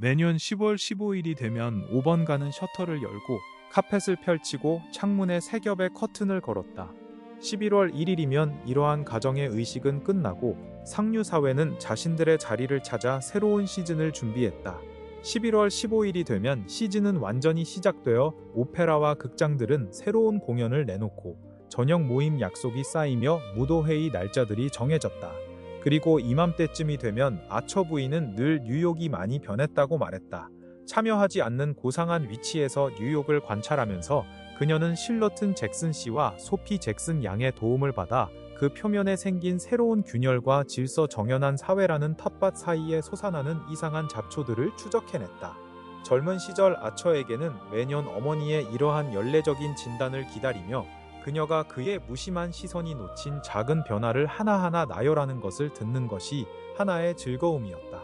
매년 10월 15일이 되면 5번 가는 셔터를 열고 카펫을 펼치고 창문에 세 겹의 커튼을 걸었다. 11월 1일이면 이러한 가정의 의식은 끝나고 상류 사회는 자신들의 자리를 찾아 새로운 시즌을 준비했다. 11월 15일이 되면 시즌은 완전히 시작되어 오페라와 극장들은 새로운 공연을 내놓고 저녁 모임 약속이 쌓이며 무도회의 날짜들이 정해졌다. 그리고 이맘때쯤이 되면 아처 부인은 늘 뉴욕이 많이 변했다고 말했다. 참여하지 않는 고상한 위치에서 뉴욕을 관찰하면서 그녀는 실러튼 잭슨 씨와 소피 잭슨 양의 도움을 받아 그 표면에 생긴 새로운 균열과 질서 정연한 사회라는 텃밭 사이에 솟아나는 이상한 잡초들을 추적해냈다. 젊은 시절 아처에게는 매년 어머니의 이러한 연례적인 진단을 기다리며 그녀가 그의 무심한 시선이 놓친 작은 변화를 하나하나 나열하는 것을 듣는 것이 하나의 즐거움이었다.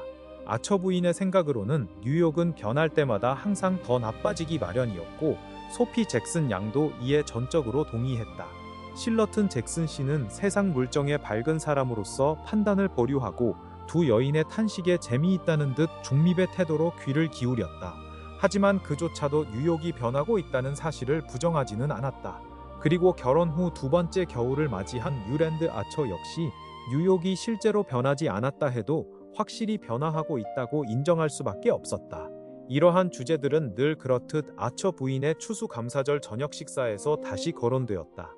아처 부인의 생각으로는 뉴욕은 변할 때마다 항상 더 나빠지기 마련이었고 소피 잭슨 양도 이에 전적으로 동의했다. 실러튼 잭슨 씨는 세상 물정에 밝은 사람으로서 판단을 보류하고 두 여인의 탄식에 재미있다는 듯 중립의 태도로 귀를 기울였다. 하지만 그조차도 뉴욕이 변하고 있다는 사실을 부정하지는 않았다. 그리고 결혼 후 두 번째 겨울을 맞이한 유랜드 아처 역시 뉴욕이 실제로 변하지 않았다 해도 확실히 변화하고 있다고 인정할 수밖에 없었다. 이러한 주제들은 늘 그렇듯 아처 부인의 추수감사절 저녁 식사에서 다시 거론되었다.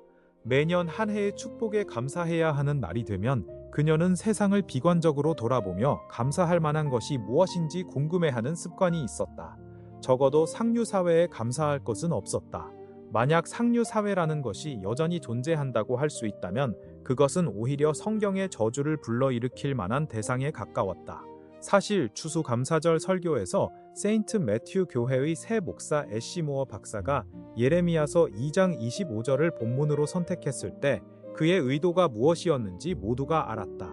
매년 한 해의 축복에 감사해야 하는 날이 되면 그녀는 세상을 비관적으로 돌아보며 감사할 만한 것이 무엇인지 궁금해하는 습관이 있었다. 적어도 상류 사회에 감사할 것은 없었다. 만약 상류 사회라는 것이 여전히 존재한다고 할 수 있다면 그것은 오히려 성경의 저주를 불러일으킬 만한 대상에 가까웠다. 사실 추수감사절 설교에서 세인트 매튜 교회의 새 목사 애쉬 모어 박사가 예레미야서 2장 25절을 본문으로 선택했을 때 그의 의도가 무엇이었는지 모두가 알았다.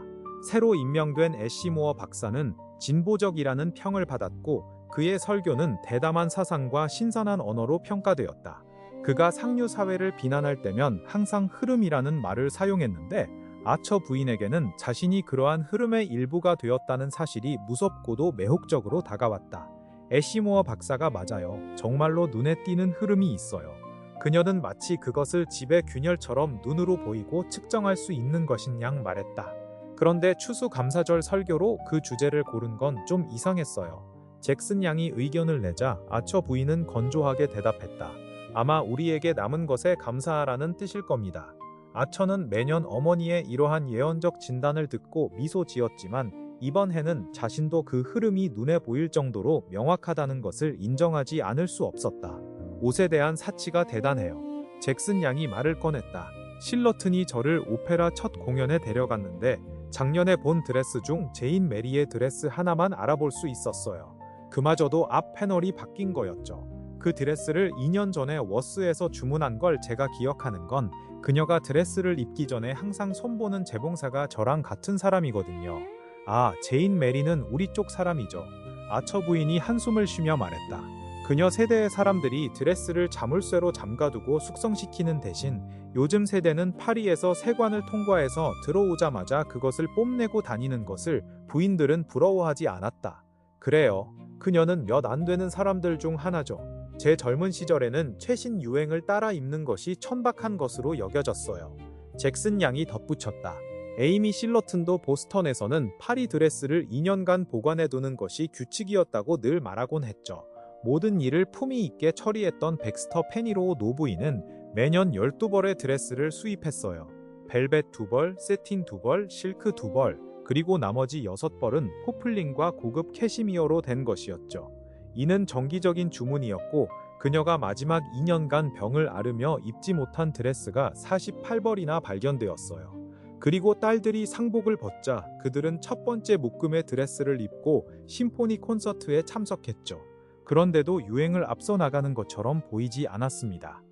새로 임명된 애쉬 모어 박사는 진보적이라는 평을 받았고 그의 설교는 대담한 사상과 신선한 언어로 평가되었다. 그가 상류 사회를 비난할 때면 항상 흐름이라는 말을 사용했는데 아처 부인에게는 자신이 그러한 흐름의 일부가 되었다는 사실이 무섭고도 매혹적으로 다가왔다. 애쉬 모어 박사가 맞아요. 정말로 눈에 띄는 흐름이 있어요. 그녀는 마치 그것을 집의 균열처럼 눈으로 보이고 측정할 수 있는 것인 양 말했다. 그런데 추수감사절 설교로 그 주제를 고른 건 좀 이상했어요. 잭슨 양이 의견을 내자 아처 부인은 건조하게 대답했다. 아마 우리에게 남은 것에 감사하라는 뜻일 겁니다. 아처는 매년 어머니의 이러한 예언적 진단을 듣고 미소 지었지만 이번 해는 자신도 그 흐름이 눈에 보일 정도로 명확하다는 것을 인정하지 않을 수 없었다. 옷에 대한 사치가 대단해요. 잭슨 양이 말을 꺼냈다. 실러튼이 저를 오페라 첫 공연에 데려갔는데 작년에 본 드레스 중 제인 메리의 드레스 하나만 알아볼 수 있었어요. 그마저도 앞 패널이 바뀐 거였죠. 그 드레스를 2년 전에 워스에서 주문한 걸 제가 기억하는 건 그녀가 드레스를 입기 전에 항상 손보는 재봉사가 저랑 같은 사람이거든요. 아, 제인 메리는 우리 쪽 사람이죠. 아처 부인이 한숨을 쉬며 말했다. 그녀 세대의 사람들이 드레스를 자물쇠로 잠가두고 숙성시키는 대신 요즘 세대는 파리에서 세관을 통과해서 들어오자마자 그것을 뽐내고 다니는 것을 부인들은 부러워하지 않았다. 그래요. 그녀는 몇 안 되는 사람들 중 하나죠. 제 젊은 시절에는 최신 유행을 따라 입는 것이 천박한 것으로 여겨졌어요. 잭슨 양이 덧붙였다. 에이미 실러튼도 보스턴에서는 파리 드레스를 2년간 보관해두는 것이 규칙이었다고 늘 말하곤 했죠. 모든 일을 품위 있게 처리했던 백스터 페니로우 노부인은 매년 12벌의 드레스를 수입했어요. 벨벳 2벌, 세틴 2벌, 실크 2벌, 그리고 나머지 6벌은 포플린과 고급 캐시미어로 된 것이었죠. 이는 정기적인 주문이었고 그녀가 마지막 2년간 병을 앓으며 입지 못한 드레스가 48벌이나 발견되었어요. 그리고 딸들이 상복을 벗자 그들은 첫 번째 묶음의 드레스를 입고 심포니 콘서트에 참석했죠. 그런데도 유행을 앞서 나가는 것처럼 보이지 않았습니다.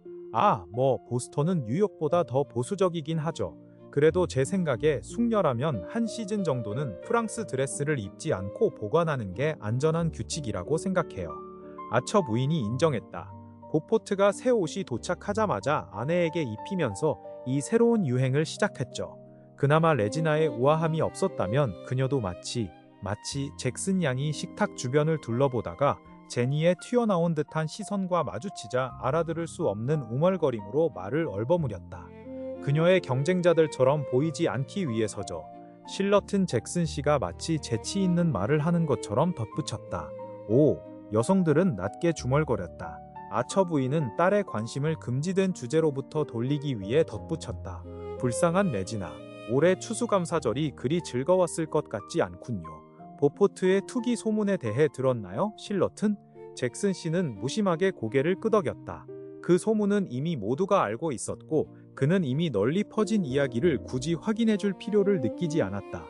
보스턴은 뉴욕보다 더 보수적이긴 하죠. 그래도 제 생각에 숙녀라면 한 시즌 정도는 프랑스 드레스를 입지 않고 보관하는 게 안전한 규칙이라고 생각해요. 아처 부인이 인정했다. 보포트가 새 옷이 도착하자마자 아내에게 입히면서 이 새로운 유행을 시작했죠. 그나마 레지나의 우아함이 없었다면 그녀도 마치 마치 잭슨 양이 식탁 주변을 둘러보다가 제니의 튀어나온 듯한 시선과 마주치자 알아들을 수 없는 웅얼거림으로 말을 얼버무렸다. 그녀의 경쟁자들처럼 보이지 않기 위해서죠. 실러튼 잭슨 씨가 마치 재치 있는 말을 하는 것처럼 덧붙였다. 오, 여성들은 낮게 중얼거렸다. 아처 부인은 딸의 관심을 금지된 주제로부터 돌리기 위해 덧붙였다. 불쌍한 레지나, 올해 추수감사절이 그리 즐거웠을 것 같지 않군요. 보포트의 투기 소문에 대해 들었나요, 실러튼? 잭슨 씨는 무심하게 고개를 끄덕였다. 그 소문은 이미 모두가 알고 있었고 그는 이미 널리 퍼진 이야기를 굳이 확인해줄 필요를 느끼지 않았다.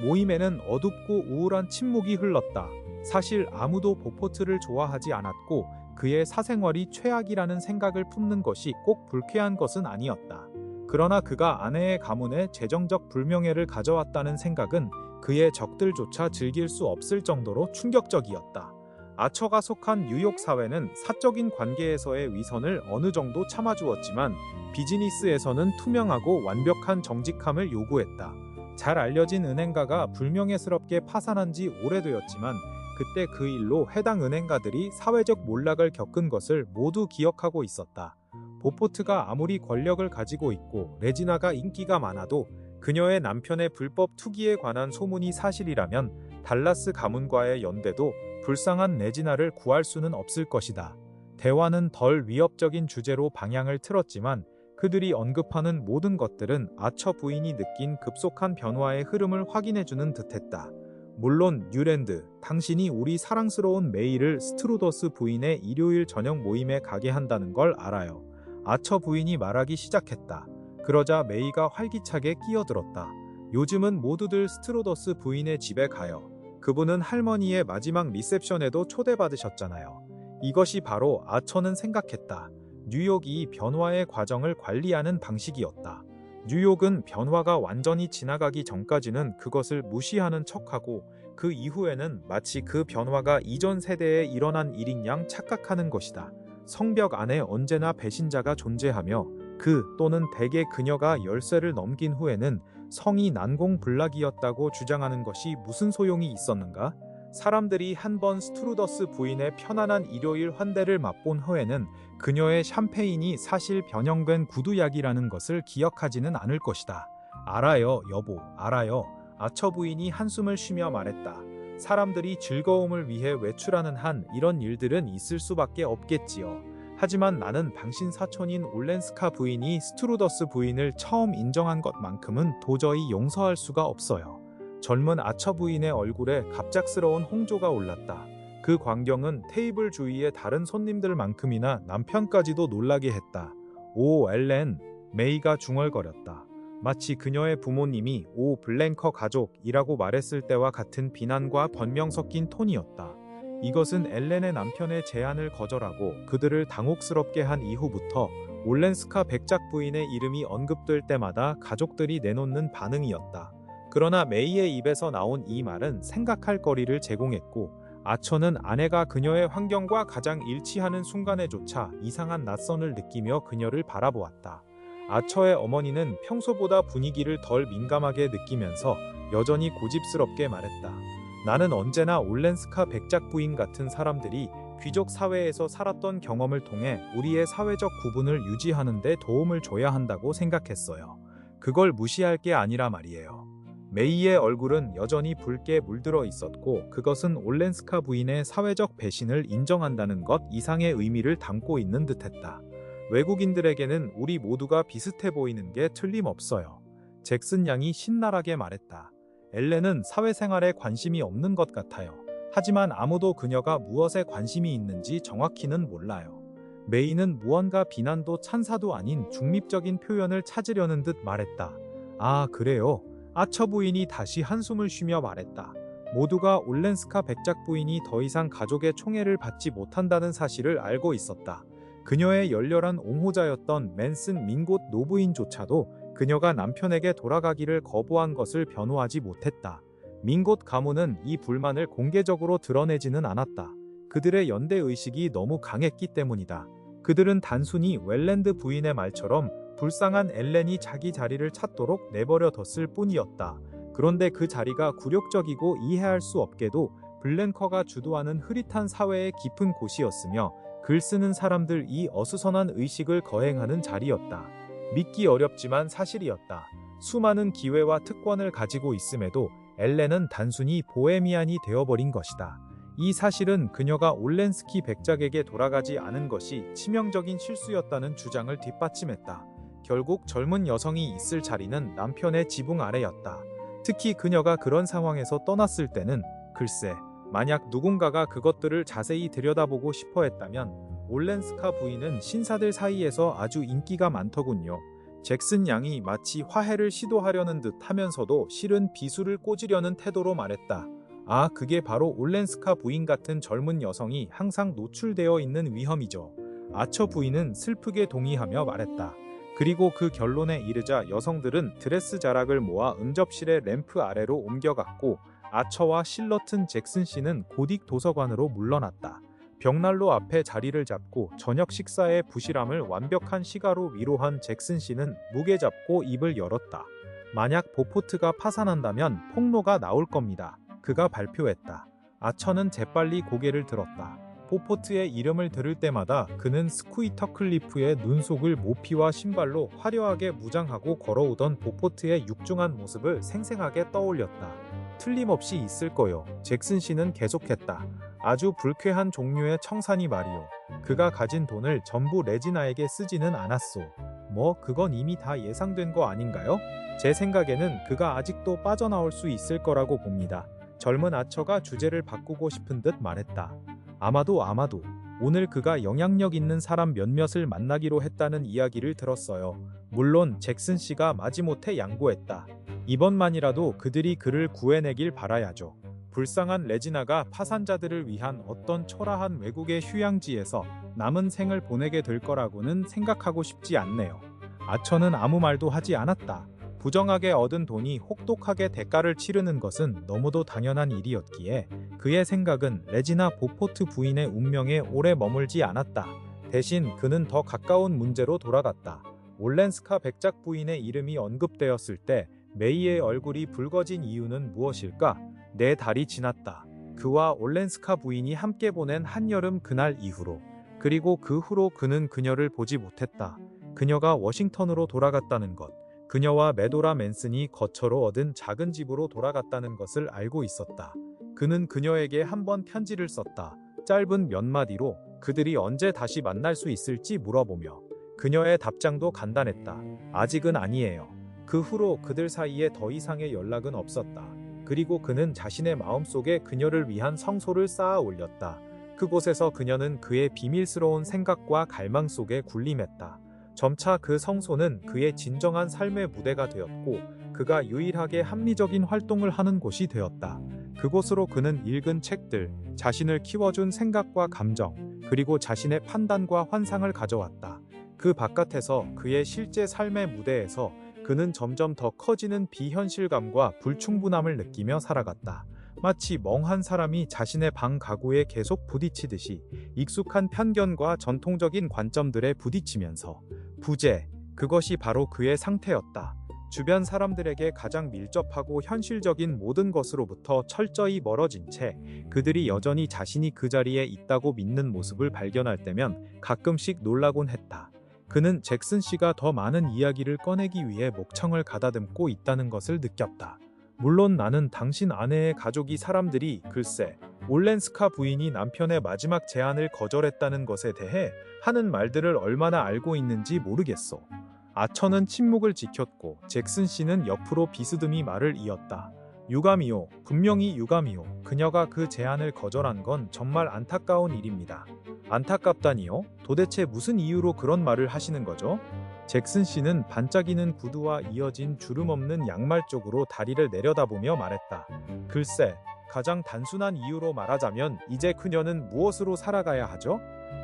모임에는 어둡고 우울한 침묵이 흘렀다. 사실 아무도 보포트를 좋아하지 않았고 그의 사생활이 최악이라는 생각을 품는 것이 꼭 불쾌한 것은 아니었다. 그러나 그가 아내의 가문에 재정적 불명예를 가져왔다는 생각은 그의 적들조차 즐길 수 없을 정도로 충격적이었다. 아처가 속한 뉴욕 사회는 사적인 관계에서의 위선을 어느 정도 참아주었지만 비즈니스에서는 투명하고 완벽한 정직함을 요구했다. 잘 알려진 은행가가 불명예스럽게 파산한 지 오래되었지만 그때 그 일로 해당 은행가들이 사회적 몰락을 겪은 것을 모두 기억하고 있었다. 보포트가 아무리 권력을 가지고 있고 레지나가 인기가 많아도 그녀의 남편의 불법 투기에 관한 소문이 사실이라면 달라스 가문과의 연대도 불쌍한 레지나를 구할 수는 없을 것이다. 대화는 덜 위협적인 주제로 방향을 틀었지만 그들이 언급하는 모든 것들은 아처 부인이 느낀 급속한 변화의 흐름을 확인해주는 듯했다. 물론 뉴랜드, 당신이 우리 사랑스러운 메이를 스트루더스 부인의 일요일 저녁 모임에 가게 한다는 걸 알아요. 아처 부인이 말하기 시작했다. 그러자 메이가 활기차게 끼어들었다. 요즘은 모두들 스트루더스 부인의 집에 가요. 그분은 할머니의 마지막 리셉션에도 초대받으셨잖아요. 이것이 바로 아처는 생각했다. 뉴욕이 변화의 과정을 관리하는 방식이었다. 뉴욕은 변화가 완전히 지나가기 전까지는 그것을 무시하는 척하고 그 이후에는 마치 그 변화가 이전 세대에 일어난 일인 양 착각하는 것이다. 성벽 안에 언제나 배신자가 존재하며 그 또는 대개 그녀가 10세를 넘긴 후에는 성이 난공불락이었다고 주장하는 것이 무슨 소용이 있었는가? 사람들이 한번 스트루더스 부인의 편안한 일요일 환대를 맛본 후에는 그녀의 샴페인이 사실 변형된 구두약이라는 것을 기억하지는 않을 것이다. 알아요, 여보, 알아요. 아처 부인이 한숨을 쉬며 말했다. 사람들이 즐거움을 위해 외출하는 한 이런 일들은 있을 수밖에 없겠지요. 하지만 나는 당신 사촌인 올렌스카 부인이 스트루더스 부인을 처음 인정한 것만큼은 도저히 용서할 수가 없어요. 젊은 아처 부인의 얼굴에 갑작스러운 홍조가 올랐다. 그 광경은 테이블 주위의 다른 손님들만큼이나 남편까지도 놀라게 했다. 오, 엘렌, 메이가 중얼거렸다. 마치 그녀의 부모님이 오 블랭커 가족이라고 말했을 때와 같은 비난과 변명 섞인 톤이었다. 이것은 엘렌의 남편의 제안을 거절하고 그들을 당혹스럽게 한 이후부터 올렌스카 백작 부인의 이름이 언급될 때마다 가족들이 내놓는 반응이었다. 그러나 메이의 입에서 나온 이 말은 생각할 거리를 제공했고 아처는 아내가 그녀의 환경과 가장 일치하는 순간에조차 이상한 낯선을 느끼며 그녀를 바라보았다. 아처의 어머니는 평소보다 분위기를 덜 민감하게 느끼면서 여전히 고집스럽게 말했다. 나는 언제나 올렌스카 백작 부인 같은 사람들이 귀족 사회에서 살았던 경험을 통해 우리의 사회적 구분을 유지하는 데 도움을 줘야 한다고 생각했어요. 그걸 무시할 게 아니라 말이에요. 메이의 얼굴은 여전히 붉게 물들어 있었고 그것은 올렌스카 부인의 사회적 배신을 인정한다는 것 이상의 의미를 담고 있는 듯했다. 외국인들에게는 우리 모두가 비슷해 보이는 게 틀림없어요. 잭슨 양이 신랄하게 말했다. 엘렌은 사회생활에 관심이 없는 것 같아요. 하지만 아무도 그녀가 무엇에 관심이 있는지 정확히는 몰라요. 메이는 무언가 비난도 찬사도 아닌 중립적인 표현을 찾으려는 듯 말했다. 아, 그래요? 아처 부인이 다시 한숨을 쉬며 말했다. 모두가 올렌스카 백작 부인이 더 이상 가족의 총애를 받지 못한다는 사실을 알고 있었다. 그녀의 열렬한 옹호자였던 맨슨 민곳 노부인조차도 그녀가 남편에게 돌아가기를 거부한 것을 변호하지 못했다. 민곳 가문은 이 불만을 공개적으로 드러내지는 않았다. 그들의 연대의식이 너무 강했기 때문이다. 그들은 단순히 웰랜드 부인의 말처럼 불쌍한 엘렌이 자기 자리를 찾도록 내버려 뒀을 뿐이었다. 그런데 그 자리가 굴욕적이고 이해할 수 없게도 블랭커가 주도하는 흐릿한 사회의 깊은 곳이었으며 글 쓰는 사람들 이 어수선한 의식을 거행하는 자리였다. 믿기 어렵지만 사실이었다. 수많은 기회와 특권을 가지고 있음에도 엘렌은 단순히 보헤미안이 되어버린 것이다. 이 사실은 그녀가 올렌스키 백작에게 돌아가지 않은 것이 치명적인 실수였다는 주장을 뒷받침했다. 결국 젊은 여성이 있을 자리는 남편의 지붕 아래였다. 특히 그녀가 그런 상황에서 떠났을 때는 글쎄, 만약 누군가가 그것들을 자세히 들여다보고 싶어 했다면 올렌스카 부인은 신사들 사이에서 아주 인기가 많더군요. 잭슨 양이 마치 화해를 시도하려는 듯 하면서도 실은 비수를 꽂으려는 태도로 말했다. 아, 그게 바로 올렌스카 부인 같은 젊은 여성이 항상 노출되어 있는 위험이죠. 아처 부인은 슬프게 동의하며 말했다. 그리고 그 결론에 이르자 여성들은 드레스 자락을 모아 응접실의 램프 아래로 옮겨갔고 아처와 실러튼 잭슨 씨는 고딕 도서관으로 물러났다. 벽난로 앞에 자리를 잡고 저녁 식사의 부실함을 완벽한 시가로 위로한 잭슨 씨는 무게 잡고 입을 열었다. 만약 보포트가 파산한다면 폭로가 나올 겁니다. 그가 발표했다. 아처는 재빨리 고개를 들었다. 보포트의 이름을 들을 때마다 그는 스쿠이터 클리프의 눈속을 모피와 신발로 화려하게 무장하고 걸어오던 보포트의 육중한 모습을 생생하게 떠올렸다. 틀림없이 있을 거요. 잭슨 씨는 계속했다. 아주 불쾌한 종류의 청산이 말이오. 그가 가진 돈을 전부 레지나에게 쓰지는 않았소. 뭐 그건 이미 다 예상된 거 아닌가요? 제 생각에는 그가 아직도 빠져나올 수 있을 거라고 봅니다. 젊은 아처가 주제를 바꾸고 싶은 듯 말했다. 아마도 오늘 그가 영향력 있는 사람 몇몇을 만나기로 했다는 이야기를 들었어요. 물론 잭슨 씨가 마지못해 양보했다. 이번만이라도 그들이 그를 구해내길 바라야죠. 불쌍한 레지나가 파산자들을 위한 어떤 초라한 외국의 휴양지에서 남은 생을 보내게 될 거라고는 생각하고 싶지 않네요. 아처는 아무 말도 하지 않았다. 부정하게 얻은 돈이 혹독하게 대가를 치르는 것은 너무도 당연한 일이었기에 그의 생각은 레지나 보포트 부인의 운명에 오래 머물지 않았다. 대신 그는 더 가까운 문제로 돌아갔다. 올렌스카 백작 부인의 이름이 언급되었을 때 메이의 얼굴이 붉어진 이유는 무엇일까? 4달이 지났다. 그와 올렌스카 부인이 함께 보낸 한여름 그날 이후로. 그리고 그 후로 그는 그녀를 보지 못했다. 그녀가 워싱턴으로 돌아갔다는 것. 그녀와 메도라 맨슨이 거처로 얻은 작은 집으로 돌아갔다는 것을 알고 있었다. 그는 그녀에게 한 번 편지를 썼다. 짧은 몇 마디로 그들이 언제 다시 만날 수 있을지 물어보며. 그녀의 답장도 간단했다. 아직은 아니에요. 그 후로 그들 사이에 더 이상의 연락은 없었다. 그리고 그는 자신의 마음속에 그녀를 위한 성소를 쌓아 올렸다. 그곳에서 그녀는 그의 비밀스러운 생각과 갈망 속에 군림했다. 점차 그 성소는 그의 진정한 삶의 무대가 되었고 그가 유일하게 합리적인 활동을 하는 곳이 되었다. 그곳으로 그는 읽은 책들, 자신을 키워준 생각과 감정, 그리고 자신의 판단과 환상을 가져왔다. 그 바깥에서 그의 실제 삶의 무대에서 그는 점점 더 커지는 비현실감과 불충분함을 느끼며 살아갔다. 마치 멍한 사람이 자신의 방 가구에 계속 부딪히듯이 익숙한 편견과 전통적인 관점들에 부딪히면서 부재, 그것이 바로 그의 상태였다. 주변 사람들에게 가장 밀접하고 현실적인 모든 것으로부터 철저히 멀어진 채 그들이 여전히 자신이 그 자리에 있다고 믿는 모습을 발견할 때면 가끔씩 놀라곤 했다. 그는 잭슨 씨가 더 많은 이야기를 꺼내기 위해 목청을 가다듬고 있다는 것을 느꼈다. 물론 나는 당신 아내의 가족이 사람들이 글쎄 올렌스카 부인이 남편의 마지막 제안을 거절했다는 것에 대해 하는 말들을 얼마나 알고 있는지 모르겠어. 아처는 침묵을 지켰고 잭슨 씨는 옆으로 비스듬히 말을 이었다. 유감이요. 분명히 유감이요. 그녀가 그 제안을 거절한 건 정말 안타까운 일입니다. 안타깝다니요? 도대체 무슨 이유로 그런 말을 하시는 거죠? 잭슨 씨는 반짝이는 구두와 이어진 주름 없는 양말 쪽으로 다리를 내려다보며 말했다. 글쎄, 가장 단순한 이유로 말하자면 이제 그녀는 무엇으로 살아가야 하죠?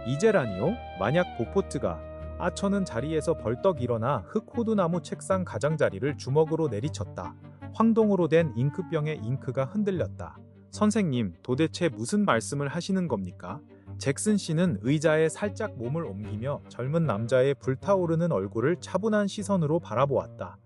이제라니요? 만약 보포트가 아처는 자리에서 벌떡 일어나 흑호두나무 책상 가장자리를 주먹으로 내리쳤다. 황동으로 된 잉크병의 잉크가 흔들렸다. 선생님, 도대체 무슨 말씀을 하시는 겁니까? 잭슨 씨는 의자에 살짝 몸을 옮기며 젊은 남자의 불타오르는 얼굴을 차분한 시선으로 바라보았다.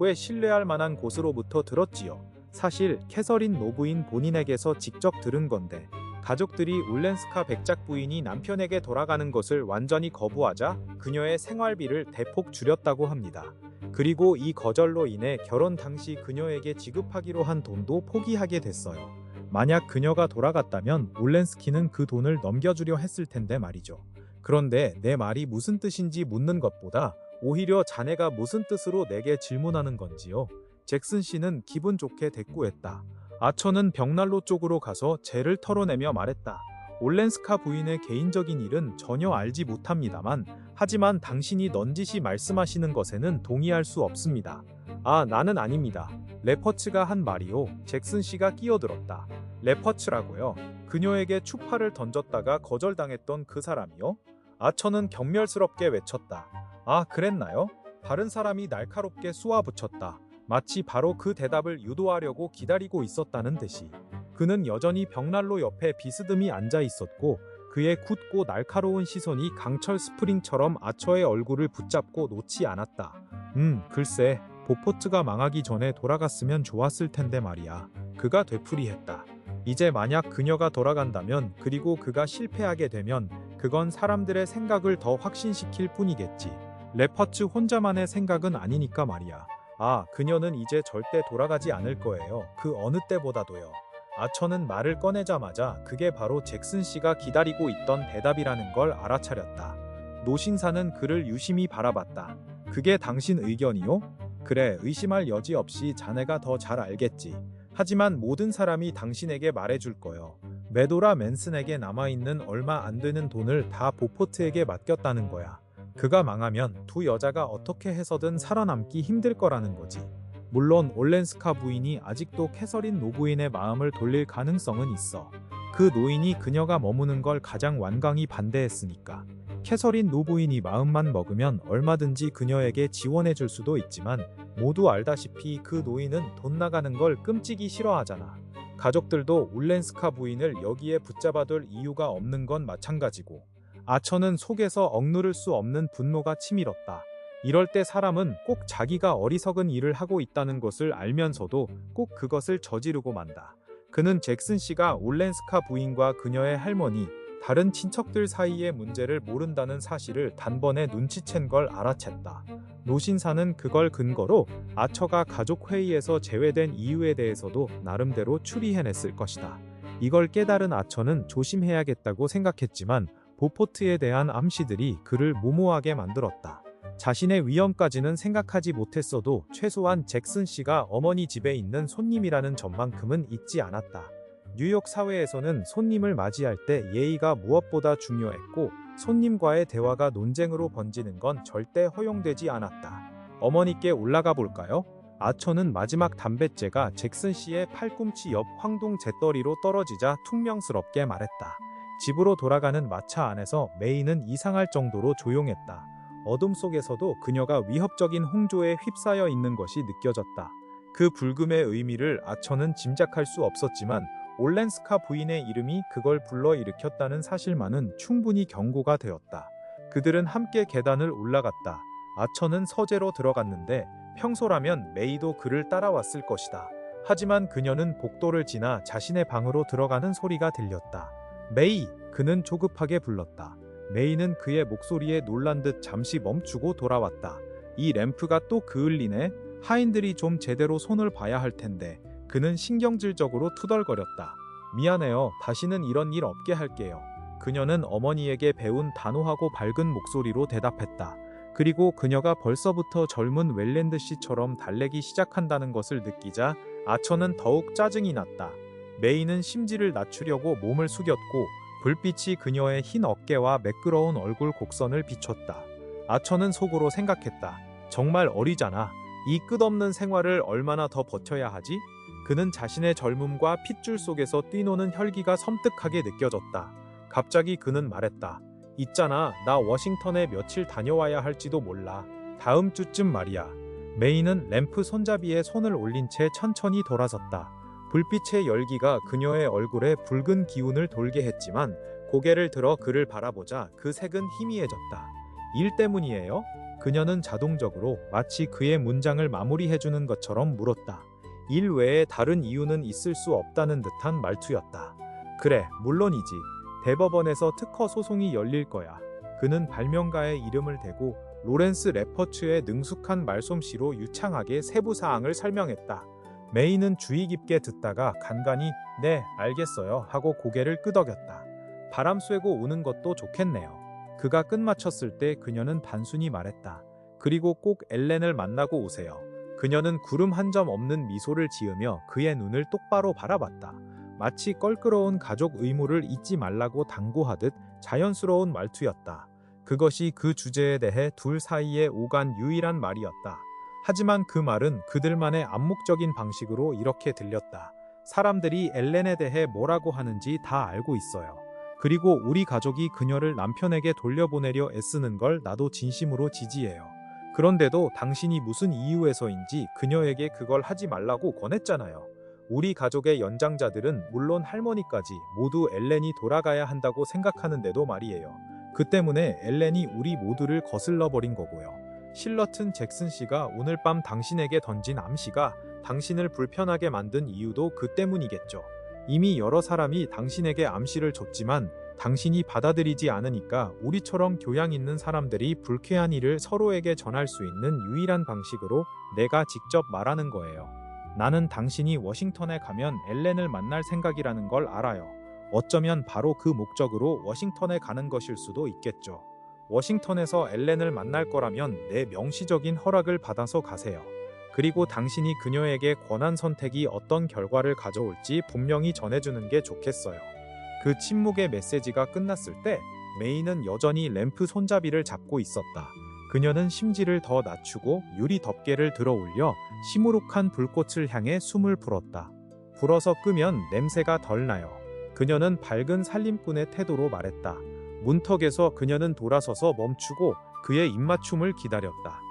꽤 신뢰할 만한 곳으로부터 들었지요. 사실 캐서린 노부인 본인에게서 직접 들은 건데 가족들이 울렌스카 백작 부인이 남편에게 돌아가는 것을 완전히 거부하자 그녀의 생활비를 대폭 줄였다고 합니다. 그리고 이 거절로 인해 결혼 당시 그녀에게 지급하기로 한 돈도 포기하게 됐어요. 만약 그녀가 돌아갔다면 울렌스키는 그 돈을 넘겨주려 했을 텐데 말이죠. 그런데 내 말이 무슨 뜻인지 묻는 것보다 오히려 자네가 무슨 뜻으로 내게 질문하는 건지요. 잭슨 씨는 기분 좋게 대꾸했다. 아처는 벽난로 쪽으로 가서 죄를 털어내며 말했다. 올렌스카 부인의 개인적인 일은 전혀 알지 못합니다만 하지만 당신이 넌지시 말씀하시는 것에는 동의할 수 없습니다. 아, 나는 아닙니다. 레퍼츠가 한 말이요. 잭슨 씨가 끼어들었다. 레퍼츠라고요? 그녀에게 추파를 던졌다가 거절당했던 그 사람이요? 아처는 경멸스럽게 외쳤다. 아, 그랬나요? 다른 사람이 날카롭게 쏘아붙였다. 마치 바로 그 대답을 유도하려고 기다리고 있었다는 듯이. 그는 여전히 벽난로 옆에 비스듬히 앉아 있었고 그의 굳고 날카로운 시선이 강철 스프링처럼 아처의 얼굴을 붙잡고 놓지 않았다. 글쎄, 보포트가 망하기 전에 돌아갔으면 좋았을 텐데 말이야. 그가 되풀이했다. 이제 만약 그녀가 돌아간다면 그리고 그가 실패하게 되면 그건 사람들의 생각을 더 확신시킬 뿐이겠지. 레퍼츠 혼자만의 생각은 아니니까 말이야. 아, 그녀는 이제 절대 돌아가지 않을 거예요. 그 어느 때보다도요. 아처는 말을 꺼내자마자 그게 바로 잭슨 씨가 기다리고 있던 대답이라는 걸 알아차렸다. 노신사는 그를 유심히 바라봤다. 그게 당신 의견이요? 그래, 의심할 여지 없이 자네가 더 잘 알겠지. 하지만 모든 사람이 당신에게 말해줄 거요. 메도라 맨슨에게 남아있는 얼마 안 되는 돈을 다 보포트에게 맡겼다는 거야. 그가 망하면 두 여자가 어떻게 해서든 살아남기 힘들 거라는 거지. 물론 올렌스카 부인이 아직도 캐서린 노부인의 마음을 돌릴 가능성은 있어. 그 노인이 그녀가 머무는 걸 가장 완강히 반대했으니까. 캐서린 노부인이 마음만 먹으면 얼마든지 그녀에게 지원해줄 수도 있지만 모두 알다시피 그 노인은 돈 나가는 걸 끔찍이 싫어하잖아. 가족들도 울렌스카 부인을 여기에 붙잡아둘 이유가 없는 건 마찬가지고. 아처는 속에서 억누를 수 없는 분노가 치밀었다. 이럴 때 사람은 꼭 자기가 어리석은 일을 하고 있다는 것을 알면서도 꼭 그것을 저지르고 만다. 그는 잭슨 씨가 올렌스카 부인과 그녀의 할머니, 다른 친척들 사이의 문제를 모른다는 사실을 단번에 눈치챈 걸 알아챘다. 노신사는 그걸 근거로 아처가 가족 회의에서 제외된 이유에 대해서도 나름대로 추리해냈을 것이다. 이걸 깨달은 아처는 조심해야겠다고 생각했지만 보포트에 대한 암시들이 그를 무모하게 만들었다. 자신의 위험까지는 생각하지 못했어도 최소한 잭슨 씨가 어머니 집에 있는 손님이라는 점만큼은 잊지 않았다. 뉴욕 사회에서는 손님을 맞이할 때 예의가 무엇보다 중요했고 손님과의 대화가 논쟁으로 번지는 건 절대 허용되지 않았다. 어머니께 올라가 볼까요? 아처는 마지막 담뱃재가 잭슨 씨의 팔꿈치 옆 황동 재떨이로 떨어지자 퉁명스럽게 말했다. 집으로 돌아가는 마차 안에서 메이는 이상할 정도로 조용했다. 어둠 속에서도 그녀가 위협적인 홍조에 휩싸여 있는 것이 느껴졌다. 그 불금의 의미를 아처는 짐작할 수 없었지만 올렌스카 부인의 이름이 그걸 불러일으켰다는 사실만은 충분히 경고가 되었다. 그들은 함께 계단을 올라갔다. 아처는 서재로 들어갔는데 평소라면 메이도 그를 따라왔을 것이다. 하지만 그녀는 복도를 지나 자신의 방으로 들어가는 소리가 들렸다. 메이! 그는 조급하게 불렀다. 메이는 그의 목소리에 놀란 듯 잠시 멈추고 돌아왔다. 이 램프가 또 그을리네? 하인들이 좀 제대로 손을 봐야 할 텐데. 그는 신경질적으로 투덜거렸다. 미안해요. 다시는 이런 일 없게 할게요. 그녀는 어머니에게 배운 단호하고 밝은 목소리로 대답했다. 그리고 그녀가 벌써부터 젊은 웰랜드 씨처럼 달래기 시작한다는 것을 느끼자 아처는 더욱 짜증이 났다. 메이는 심지를 낮추려고 몸을 숙였고 불빛이 그녀의 흰 어깨와 매끄러운 얼굴 곡선을 비췄다. 아처는 속으로 생각했다. 정말 어리잖아. 이 끝없는 생활을 얼마나 더 버텨야 하지? 그는 자신의 젊음과 핏줄 속에서 뛰노는 혈기가 섬뜩하게 느껴졌다. 갑자기 그는 말했다. 있잖아, 나 워싱턴에 며칠 다녀와야 할지도 몰라. 다음 주쯤 말이야. 메이는 램프 손잡이에 손을 올린 채 천천히 돌아섰다. 불빛의 열기가 그녀의 얼굴에 붉은 기운을 돌게 했지만 고개를 들어 그를 바라보자 그 색은 희미해졌다. 일 때문이에요? 그녀는 자동적으로 마치 그의 문장을 마무리해주는 것처럼 물었다. 일 외에 다른 이유는 있을 수 없다는 듯한 말투였다. 그래, 물론이지. 대법원에서 특허 소송이 열릴 거야. 그는 발명가의 이름을 대고 로렌스 레퍼츠의 능숙한 말솜씨로 유창하게 세부 사항을 설명했다. 메이는 주의 깊게 듣다가 간간히 네, 알겠어요 하고 고개를 끄덕였다. 바람 쐬고 오는 것도 좋겠네요. 그가 끝마쳤을 때 그녀는 단순히 말했다. 그리고 꼭 엘렌을 만나고 오세요. 그녀는 구름 한 점 없는 미소를 지으며 그의 눈을 똑바로 바라봤다. 마치 껄끄러운 가족 의무를 잊지 말라고 당부하듯 자연스러운 말투였다. 그것이 그 주제에 대해 둘 사이에 오간 유일한 말이었다. 하지만 그 말은 그들만의 암묵적인 방식으로 이렇게 들렸다. 사람들이 엘렌에 대해 뭐라고 하는지 다 알고 있어요. 그리고 우리 가족이 그녀를 남편에게 돌려보내려 애쓰는 걸 나도 진심으로 지지해요. 그런데도 당신이 무슨 이유에서인지 그녀에게 그걸 하지 말라고 권했잖아요. 우리 가족의 연장자들은 물론 할머니까지 모두 엘렌이 돌아가야 한다고 생각하는데도 말이에요. 그 때문에 엘렌이 우리 모두를 거슬러 버린 거고요. 실러튼 잭슨 씨가 오늘 밤 당신에게 던진 암시가 당신을 불편하게 만든 이유도 그 때문이겠죠. 이미 여러 사람이 당신에게 암시를 줬지만 당신이 받아들이지 않으니까 우리처럼 교양 있는 사람들이 불쾌한 일을 서로에게 전할 수 있는 유일한 방식으로 내가 직접 말하는 거예요. 나는 당신이 워싱턴에 가면 엘렌을 만날 생각이라는 걸 알아요. 어쩌면 바로 그 목적으로 워싱턴에 가는 것일 수도 있겠죠. 워싱턴에서 엘렌을 만날 거라면 내 명시적인 허락을 받아서 가세요. 그리고 당신이 그녀에게 권한 선택이 어떤 결과를 가져올지 분명히 전해주는 게 좋겠어요. 그 침묵의 메시지가 끝났을 때 메이는 여전히 램프 손잡이를 잡고 있었다. 그녀는 심지를 더 낮추고 유리 덮개를 들어 올려 시무룩한 불꽃을 향해 숨을 불었다. 불어서 끄면 냄새가 덜 나요. 그녀는 밝은 살림꾼의 태도로 말했다. 문턱에서 그녀는 돌아서서 멈추고 그의 입맞춤을 기다렸다.